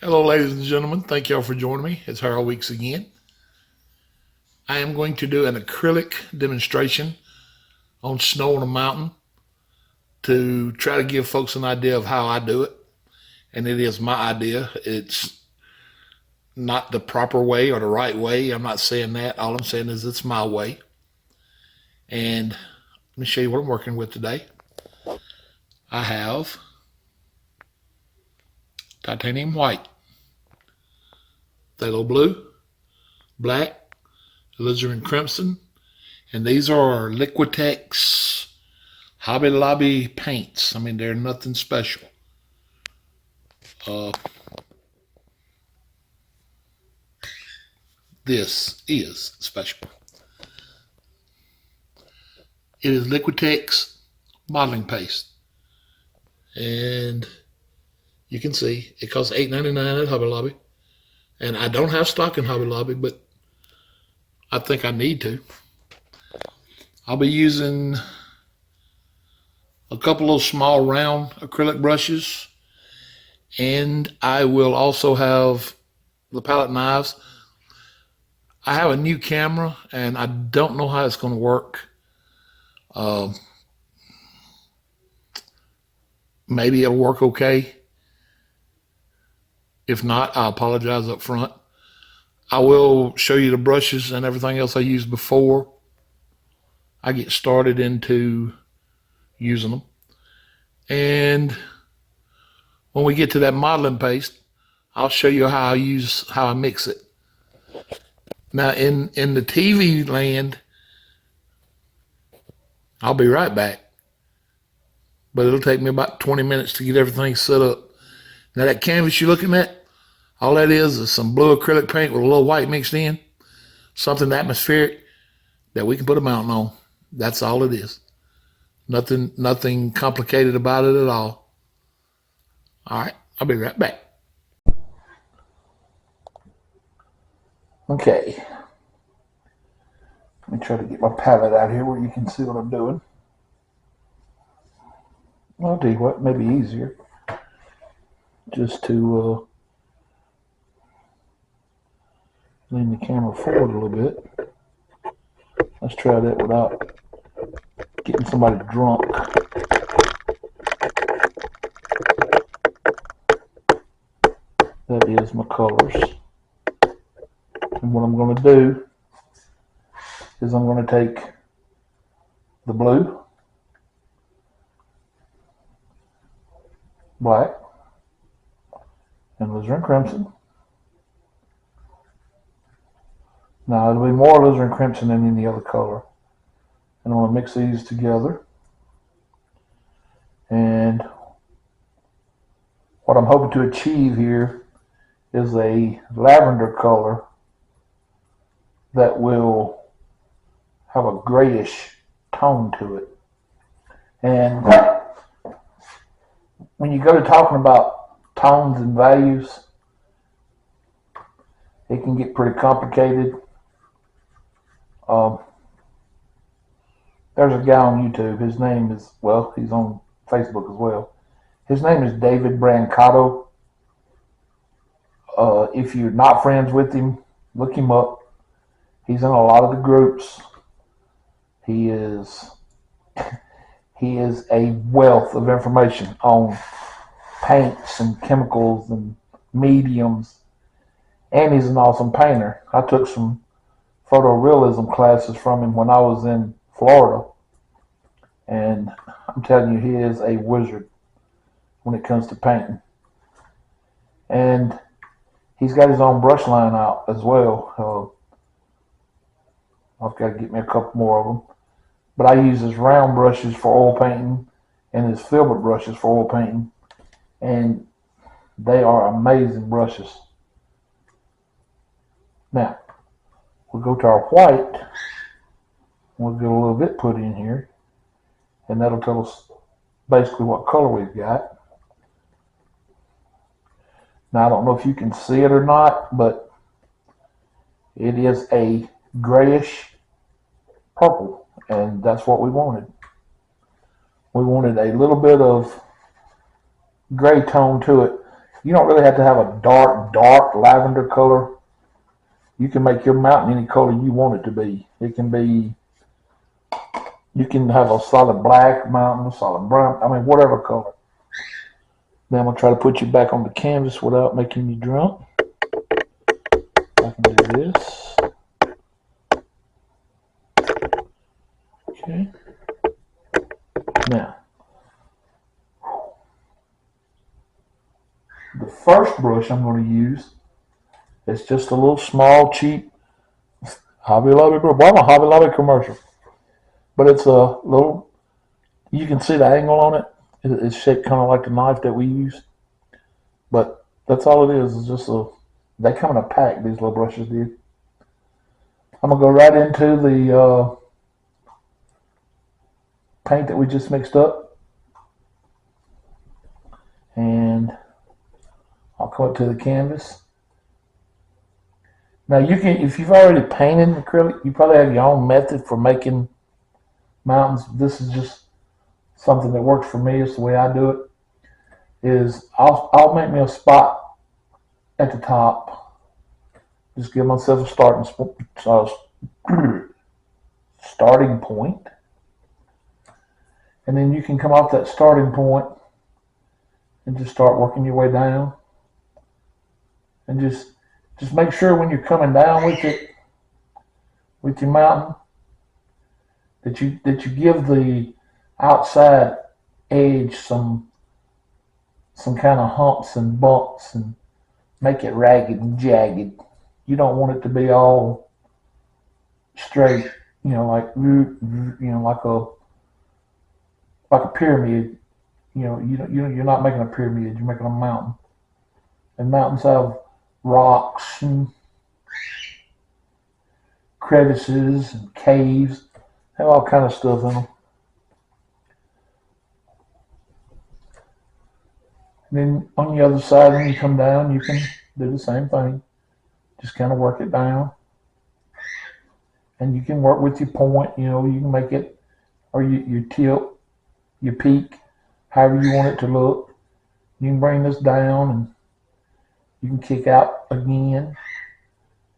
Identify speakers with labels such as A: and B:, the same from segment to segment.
A: Hello, ladies and gentlemen. Thank y'all for joining me. It's Harold Weeks again. I am going to do an acrylic demonstration on snow on a mountain to try to give folks an idea of how I do it. And it is my idea. It's not the proper way or the right way. I'm not saying that. All I'm saying is it's my way. And let me show you what I'm working with today. I have titanium white, phthalo blue, black, alizarin crimson, and these are Liquitex Hobby Lobby paints. I mean, they're nothing special. Uh, this is special. It is Liquitex modeling paste, and you can see it costs $8.99 at Hobby Lobby. And I don't have stock in Hobby Lobby, but I think I need to. I'll be using a couple of small round acrylic brushes, and I will also have the palette knives. I have a new camera, and I don't know how it's going to work. Uh, Maybe it'll work okay. If not, I apologize up front. I will show you the brushes and everything else I used before I get started into using them. And when we get to that modeling paste, I'll show you how I mix it. Now in the TV land, I'll be right back. But it'll take me about 20 minutes to get everything set up. Now that canvas you're looking at, all that is some blue acrylic paint with a little white mixed in, something atmospheric that we can put a mountain on. That's all it is. Nothing complicated about it at all. All right, I'll be right back. Okay, let me try to get my palette out here where you can see what I'm doing. I'll tell you what, maybe easier just to lean the camera forward a little bit. Let's try that without getting somebody drunk. That is my colors. And what I'm going to do is I'm going to take the blue, black, and alizarin crimson. Now it'll be more alizarin crimson than any other color. And I'm going to mix these together. And what I'm hoping to achieve here is a lavender color that will have a grayish tone to it. And when you go to talking about tones and values, it can get pretty complicated. There's a guy on YouTube. His name is, well, he's on Facebook as well. His name is David Brancato. If you're not friends with him, look him up. He's in a lot of the groups. He is a wealth of information on paints and chemicals and mediums, and he's an awesome painter. I took some photorealism classes from him when I was in Florida, and I'm telling you, he is a wizard when it comes to painting. And he's got his own brush line out as well. I've got to get me a couple more of them. But I use his round brushes for oil painting and his filbert brushes for oil painting. And they are amazing brushes. Now, we'll go to our white. We'll get a little bit put in here. And that'll tell us basically what color we've got. Now, I don't know if you can see it or not, but it is a grayish purple, and that's what we wanted. We wanted a little bit of gray tone to it. You don't really have to have a dark lavender color. You can make your mountain any color you want it to be. It can be, you can have a solid black mountain, a solid brown, I mean, whatever color. Then I'm going to try to put you back on the canvas without making you drunk. I can do this. Okay. Now, the first brush I'm going to use is just a little small, cheap Hobby Lobby brush. Well, I'm a Hobby Lobby commercial. But it's a little, you can see the angle on it. It's shaped kind of like the knife that we use. But that's all it is just they come in a pack, these little brushes did. I'm going to go right into the paint that we just mixed up. And I'll come up to the canvas. Now you can, if you've already painted acrylic, you probably have your own method for making mountains. This is just something that works for me. It's the way I do it. Is I'll make me a spot at the top. Just give myself a starting point, and then you can come off that starting point and just start working your way down. And just make sure when you're coming down with it, with your mountain, that you give the outside edge some kind of humps and bumps and make it ragged and jagged. You don't want it to be all straight, like like a pyramid. You're not making a pyramid. You're making a mountain. And mountains have rocks and crevices and caves. Have all kind of stuff in them. And then on the other side, when you come down, you can do the same thing. Just kind of work it down. And you can work with your point. You can make it, or your tilt, your peak, however you want it to look. You can bring this down and you can kick out again.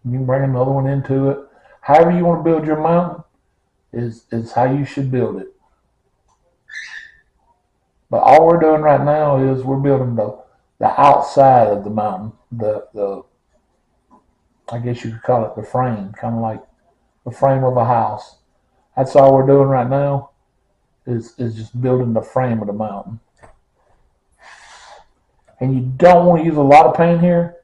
A: You can bring another one into it. However you want to build your mountain is how you should build it. But all we're doing right now is we're building the outside of the mountain. The I guess you could call it the frame, kind of like the frame of a house. That's all we're doing right now is just building the frame of the mountain. And you don't want to use a lot of paint here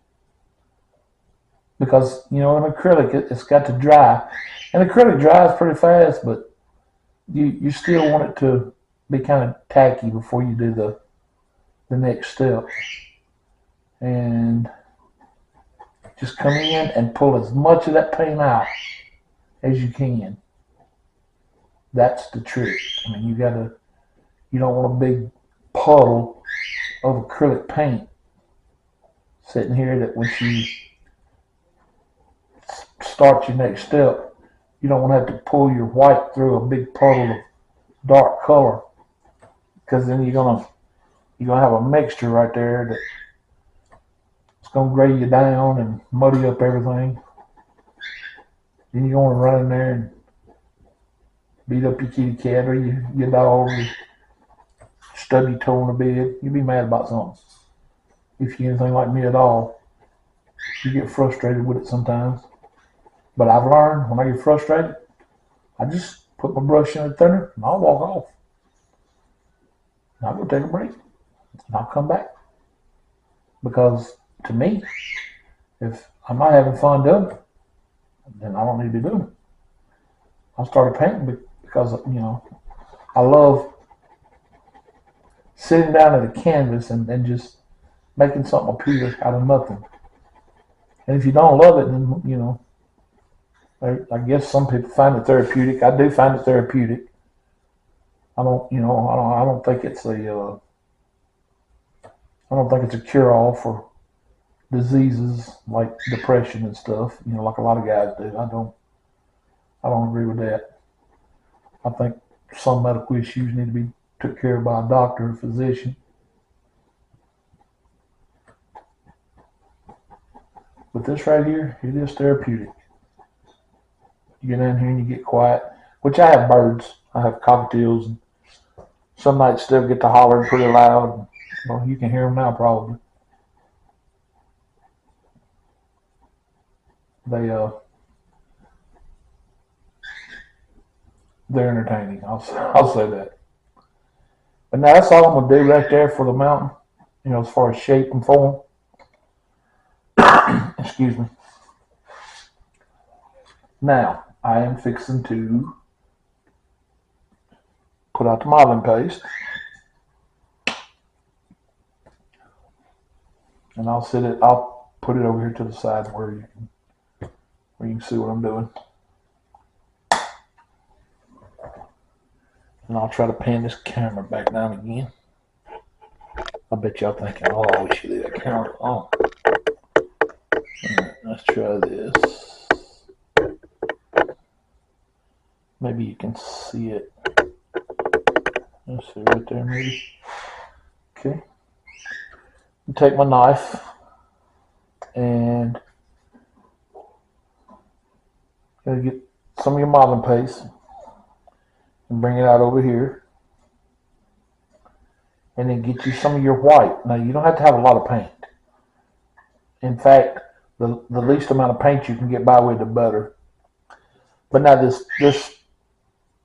A: because, in acrylic, it's got to dry. And acrylic dries pretty fast, but you still want it to be kind of tacky before you do the next step. And just come in and pull as much of that paint out as you can. That's the trick. I mean, you don't want a big puddle of acrylic paint sitting here that once you start your next step, you don't want to have to pull your white through a big puddle of dark color, because then you're gonna have a mixture right there that it's gonna gray you down and muddy up everything. Then you're gonna run in there and beat up your kitty cat or your dog, or stub your toe on the bed. You'll be mad about something. If you're anything like me at all, you get frustrated with it sometimes. But I've learned when I get frustrated, I just put my brush in the thinner and I'll walk off. And I'll go take a break and I'll come back. Because to me, if I'm not having fun doing it, then I don't need to be doing it. I started painting because, I love sitting down at a canvas and just making something appear out of nothing. And if you don't love it, then, I guess some people find it therapeutic. I do find it therapeutic. I don't think it's a cure-all for diseases like depression and stuff. Like a lot of guys do. I don't agree with that. I think some medical issues need to be took care of by a doctor or physician. But this right here, it is therapeutic. You get in here and you get quiet, which I have birds. I have cockatiels, and some nights they'll get to hollering pretty loud. Well, you can hear them now probably. They they're entertaining. I'll say that. But now that's all I'm gonna do right there for the mountain. You know, as far as shape and form. Excuse me. Now I am fixing to put out the modeling paste, and I'll put it over here to the side where you can see what I'm doing. And I'll try to pan this camera back down again. I bet y'all thinking, oh, we should leave that camera on. Alright, let's try this. Maybe you can see it. Let's see right there, maybe. Okay. Take my knife and gotta get some of your modeling paste and bring it out over here. And then get you some of your white. Now you don't have to have a lot of paint. In fact, the least amount of paint you can get by with, the better. But now this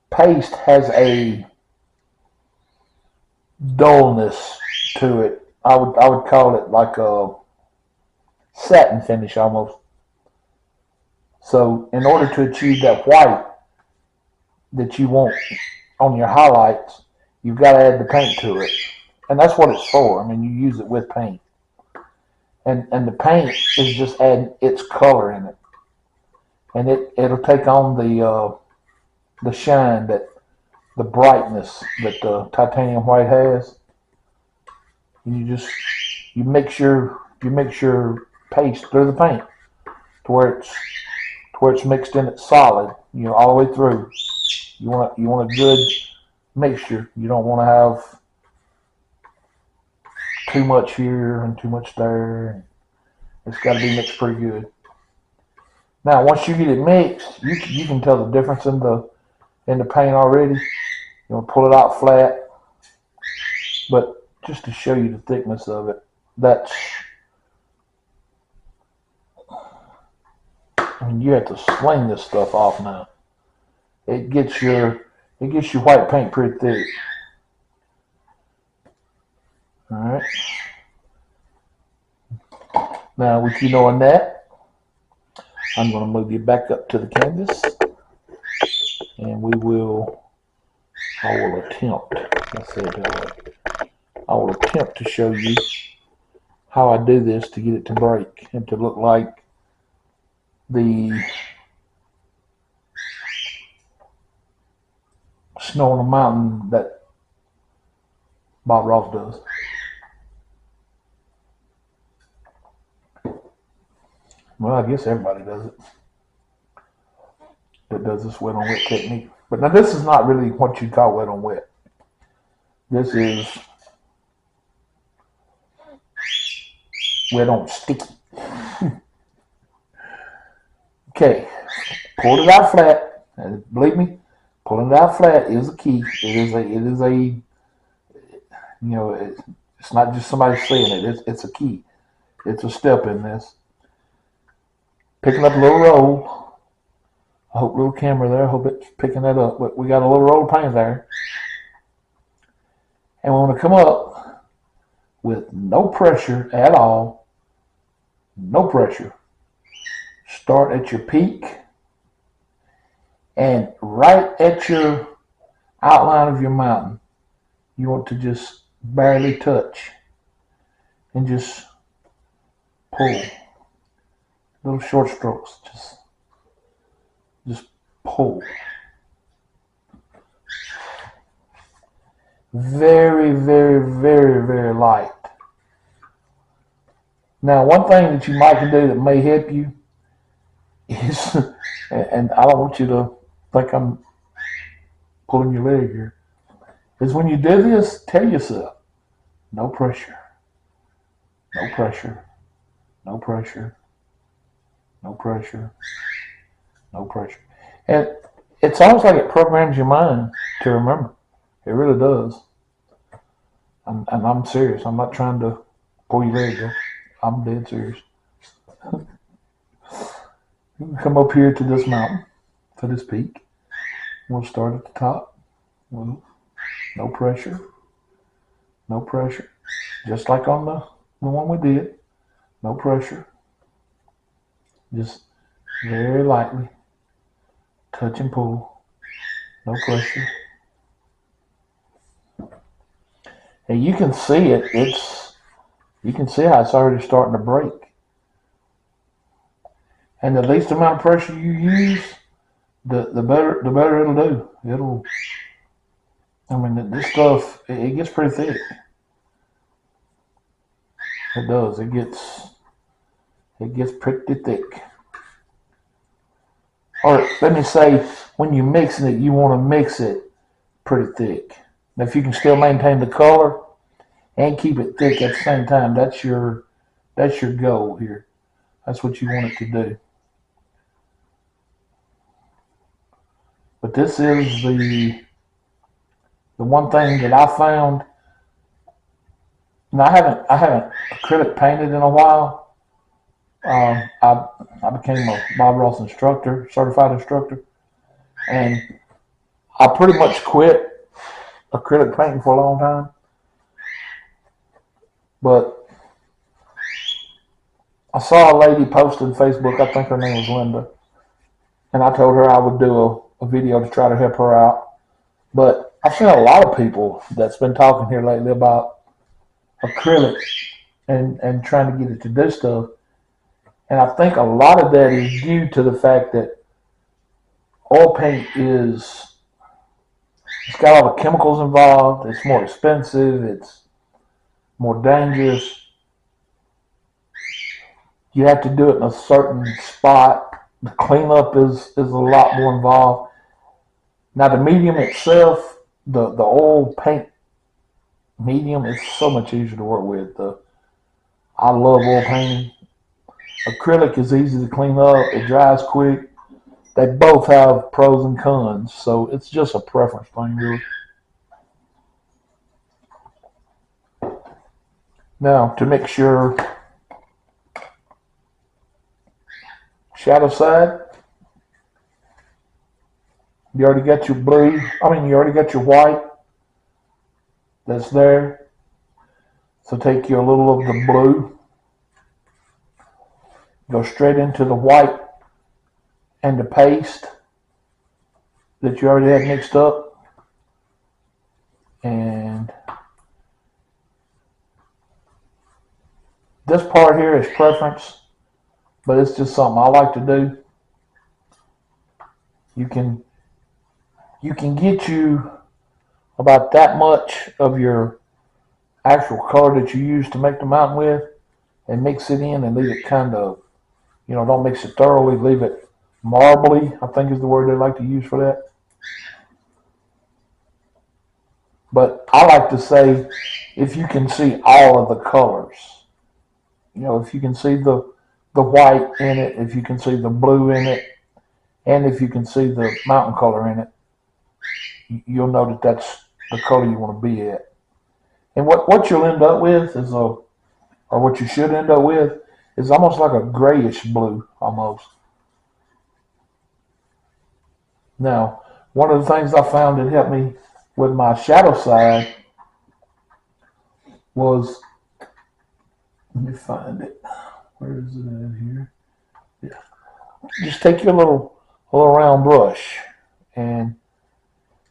A: paste has a dullness to it. I would call it like a satin finish almost. So in order to achieve that white that you want on your highlights, you've got to add the paint to it. And that's what it's for. I mean, you use it with paint. And the paint is just adding its color in it. And it'll take on the shine, the brightness that the titanium white has. And you mix your paste through the paint to where it's mixed in it solid, you know, all the way through. You want a good mixture. You don't want to have too much here and too much there. It's got to be mixed pretty good. Now, once you get it mixed, you can tell the difference in the paint already. You want to pull it out flat, but just to show you the thickness of it, I mean, you have to sling this stuff off now. It gets your white paint pretty thick. All right. Now, with you knowing that, I'm going to move you back up to the canvas, and I will attempt. Let's say it that way. I will attempt to show you how I do this to get it to break and to look like the snow on a mountain that Bob Ross does. Well, I guess everybody does it that does this wet on wet technique. But now this is not really what you call wet on wet. This is wet on sticky. Okay, pull it out flat. And believe me, pulling it out flat is a key. It is a you know, it's not just somebody saying it. It's a key. It's a step in this. Picking up a little roll. I hope little camera there. I hope it's picking that up. But we got a little roll of paint there. And we want to come up with no pressure at all. No pressure. Start at your peak. And right at your outline of your mountain, you want to just barely touch. And just pull. Little short strokes. Just pull. Very, very, very, very light. Now, one thing that you might can do that may help you is, and I don't want you to think I'm pulling your leg here, is when you do this, tell yourself, no pressure, no pressure, no pressure, no pressure, no pressure. And it's almost like it programs your mind to remember. It really does. And I'm serious. I'm not trying to pull your leg, though. I'm dead serious. You can come up here to this mountain, to this peak. We'll start at the top. No pressure, no pressure. Just like on the one we did. No pressure. Just very lightly touch and pull. No pressure. And you can see it. You can see how it's already starting to break. And the least amount of pressure you use, the better it'll do. This stuff, it gets pretty thick. It does. It gets pretty thick. Or let me say, when you're mixing it, you want to mix it pretty thick. Now, if you can still maintain the color and keep it thick at the same time, that's your goal here. That's what you want it to do. But this is the one thing that I found. Now, I haven't acrylic painted in a while. I became a Bob Ross instructor, certified instructor, and I pretty much quit acrylic painting for a long time. But I saw a lady post on Facebook, I think her name was Linda, and I told her I would do a video to try to help her out. But I've seen a lot of people that's been talking here lately about acrylic and trying to get it to do stuff. And I think a lot of that is due to the fact that oil paint it's got all the chemicals involved, it's more expensive, it's more dangerous. You have to do it in a certain spot. The cleanup is a lot more involved. Now the medium itself, the oil paint medium, is so much easier to work with. I love oil painting. Acrylic is easy to clean up. It dries quick. They both have pros and cons, so it's just a preference thing, really. Now, to mix your shadow side, you already got your blue. You already got your white that's there. So take you a little of the blue, go straight into the white and the paste that you already had mixed up. And this part here is preference, but it's just something I like to do. You can get you about that much of your actual color that you use to make the mountain with and mix it in and leave it kind of, don't mix it thoroughly, leave it marbly, I think is the word they like to use for that. But I like to say, if you can see all of the colors, if you can see the white in it, if you can see the blue in it, and if you can see the mountain color in it, you'll know that that's the color you want to be at. And what you'll end up with is or what you should end up with is almost like a grayish blue, almost. Now, one of the things I found that helped me with my shadow side was, let me find it. Where is it at here? Yeah. Just take your little round brush and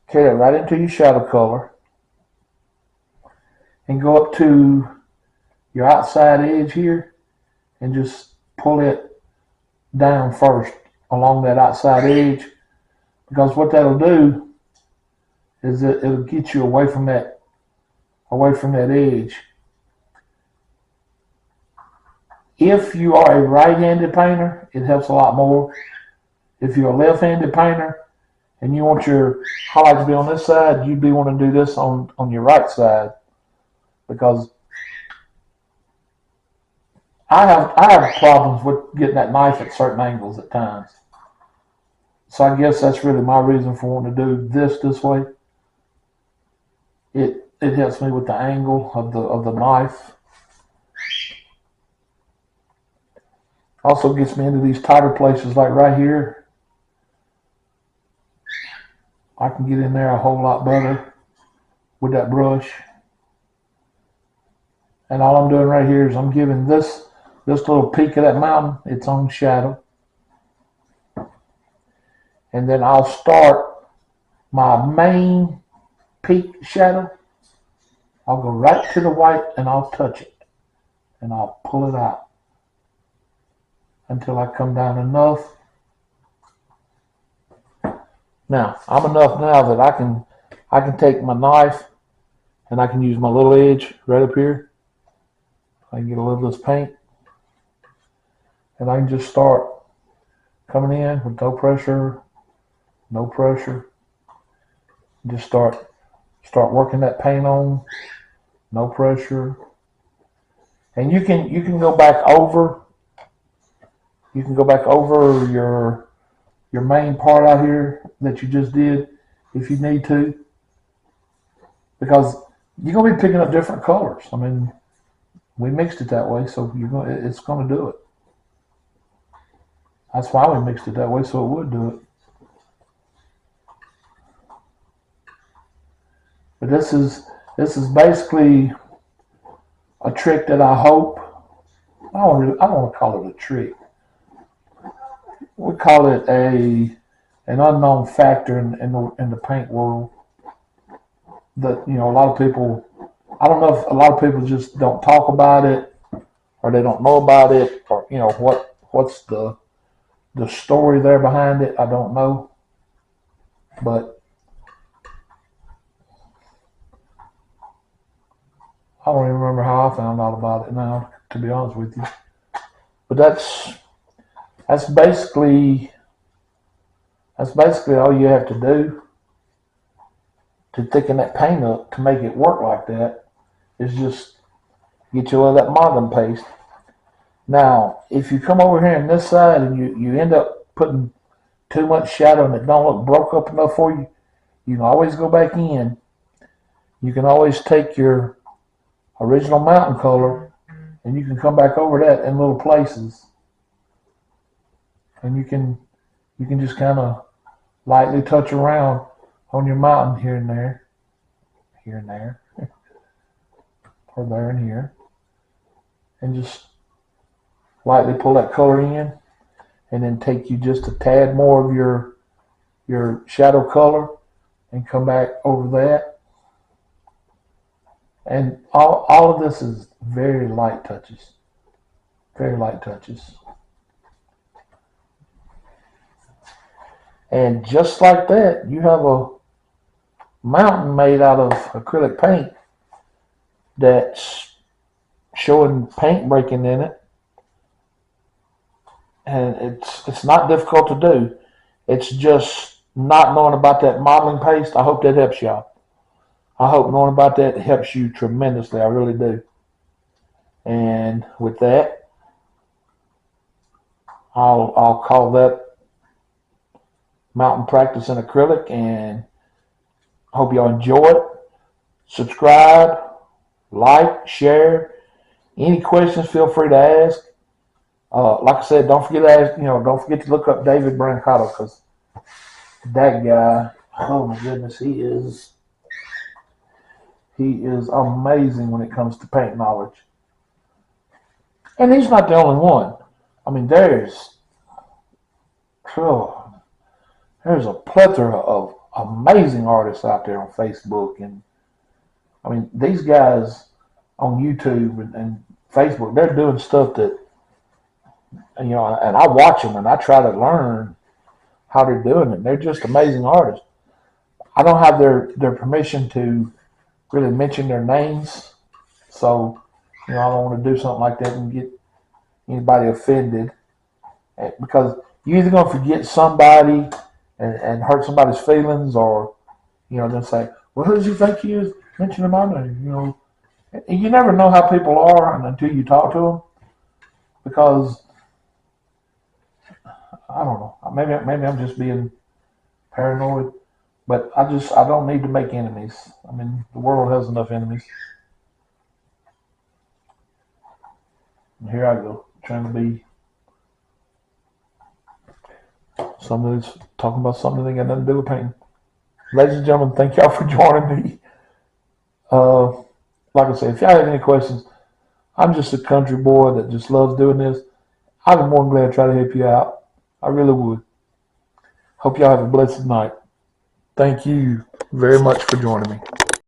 A: carry it right into your shadow color and go up to your outside edge here and just pull it down first along that outside edge, because what that'll do is it'll get you away from that edge. If you are a right-handed painter, it helps a lot more. If you're a left-handed painter and you want your highlight to be on this side, you'd be wanting to do this on your right side, because I have problems with getting that knife at certain angles at times. So I guess that's really my reason for wanting to do this way. It helps me with the angle of the knife. Also gets me into these tighter places like right here. I can get in there a whole lot better with that brush. And all I'm doing right here is I'm giving this little peak of that mountain its own shadow. And then I'll start my main peak shadow. I'll go right to the white and I'll touch it. And I'll pull it out until I come down enough. Now, I'm enough now that I can take my knife and I can use my little edge right up here. I can get a little of this paint. And I can just start coming in with no pressure. Just start working that paint on, no pressure. And you can go back over. You can go back over your main part out here that you just did if you need to, because you're gonna be picking up different colors. I mean, we mixed it that way, so it's gonna do it. That's why we mixed it that way, so it would do it. But this is basically a trick that I hope. I don't want to call it a trick. We call it an unknown factor in the paint world. That a lot of people. I don't know if a lot of people just don't talk about it, or they don't know about it, or what's the story there behind it. I don't know, but I don't even remember how I found out about it now, to be honest with you. But that's basically all you have to do to thicken that paint up to make it work like that, is just get you of that modeling paste. Now, if you come over here on this side and you end up putting too much shadow and it don't look broke up enough for you, you can always go back in. You can always take your original mountain color and you can come back over that in little places. And you can just kind of lightly touch around on your mountain here and there, or there and here, and just lightly pull that color in, and then take you just a tad more of your shadow color and come back over that. And all of this is very light touches. And just like that, you have a mountain made out of acrylic paint that's showing paint breaking in it. And it's not difficult to do. It's just not knowing about that modeling paste. I hope that helps y'all. I hope knowing about that helps you tremendously. I really do. And with that, I'll call that mountain practice in acrylic, and I hope y'all enjoy it. Subscribe, like, share. Any questions, feel free to ask. Like I said, don't forget to ask. Don't forget to look up David Brancato, because that guy, oh my goodness, he is amazing when it comes to paint knowledge. And he's not the only one. I mean, there's a plethora of amazing artists out there on Facebook, and I mean, these guys on YouTube and Facebook, they're doing stuff that, and I watch them and I try to learn how they're doing it. They're just amazing artists. I don't have their permission to really mention their names, so I don't want to do something like that and get anybody offended, because you're either going to forget somebody and hurt somebody's feelings, or then say, well, who does he think he is mentioning my name? And you never know how people are until you talk to them. because I don't know. Maybe I'm just being paranoid, but I don't need to make enemies. I mean, the world has enough enemies. And here I go, trying to be something that's talking about something that ain't got nothing to do with painting. Ladies and gentlemen, thank y'all for joining me. Uh, like I said, if y'all have any questions, I'm just a country boy that just loves doing this. I'd be more than glad to try to help you out. I really would. Hope y'all have a blessed night. Thank you very much for joining me.